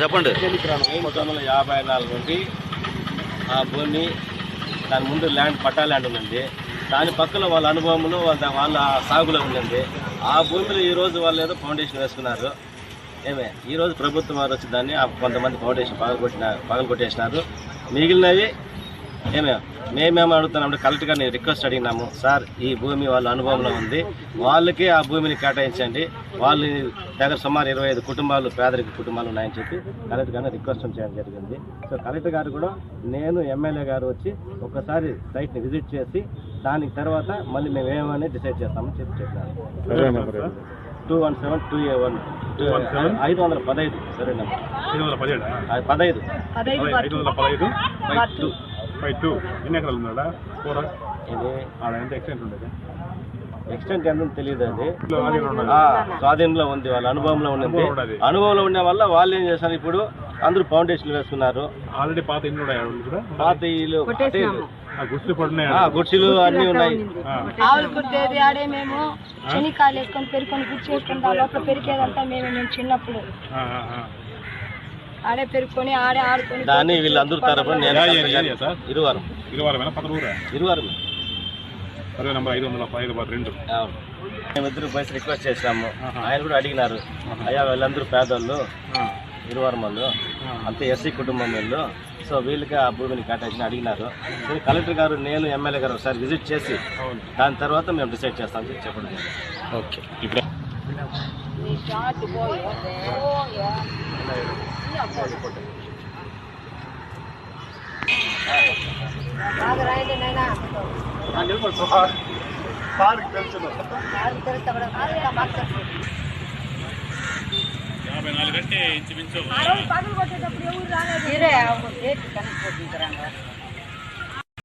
చెప్పండి. 1954 నుండి ఆ భూమి దాని ముందు ల్యాండ్ పట్టా ల్యాండ్ ఉందండి. దాని పక్కన వాళ్ళ అనుభవంలో వాళ్ళ సాగులో ఉందండి. ఆ భూమిలో ఈరోజు వాళ్ళు ఏదో ఫౌండేషన్ వేసుకున్నారు. ఈరోజు ప్రభుత్వం వారు వచ్చి దాన్ని కొంతమంది ఫౌండేషన్ పగలగొట్టేసినారు. మిగిలినవి మేమేమో అడుగుతున్నాం, కలెక్టర్ గారిని రిక్వెస్ట్ అడిగినాము. సార్, ఈ భూమి వాళ్ళ అనుభవంలో ఉంది, వాళ్ళకి ఆ భూమిని కేటాయించండి. వాళ్ళ దగ్గర సుమారు 25 కుటుంబాలు, పేదరిక కుటుంబాలు ఉన్నాయని చెప్పి కలెక్టర్ గారిని రిక్వెస్ట్ చేయడం జరిగింది. సో కలెక్టర్ గారు కూడా నేను ఎమ్మెల్యే గారు వచ్చి ఒకసారి సైట్ని విజిట్ చేసి దానికి తర్వాత మళ్ళీ మేము ఏమని డిసైడ్ చేస్తామని చెప్పినారు. 217-2A1 515 సరేనా? 515 ఎన్ని ఎకరాలు ఉన్నాడా? ఇది ఎక్స్టెంట్ ఎంత తెలియదు. అది స్వాధీనంలో ఉంది, వాళ్ళ అనుభవంలో ఉన్నది. అనుభవంలో ఉండే వల్ల వాళ్ళు ఏం చేస్తారు, ఇప్పుడు అందరూ ఫౌండేషన్లు వేసుకున్నారు. ఆల్రెడీ పాత ఇల్లు పాత ఇల్లు గుడ్సిలు అన్ని ఉన్నాయి. ఆవులు కుట్టేది ఆడే, మేము శనికాయలు వేసుకొని పెరుకొని గుడ్చి వేసుకుంటా లోపల పెరిగేదంతా మేము చిన్నప్పుడు ఆడే పెరుక్కొని ఆడే ఆడుకొని దాన్ని వీళ్ళందరూ తరపున ఇరువారం మేమిద్దరు బయట రిక్వెస్ట్ చేసినాము. ఆయన కూడా అడిగినారు, అయ్యా వీళ్ళందరూ పేదోళ్ళు, ఇరువారం వాళ్ళు అంతే ఎస్సీ కుటుంబం వీళ్ళు, సో వీళ్ళకి ఆ భూమిని కేటాయించి అడిగినారు. కలెక్టర్ గారు నేను ఎమ్మెల్యే గారు ఒకసారి విజిట్ చేసి దాని తర్వాత మేము డిసైడ్ చేస్తామని చెప్పడం. ఓకే, ఇప్పుడు అంటే ఇంచుమించు పగలు కొట్టేటప్పుడు ఎవరు రాలేదు.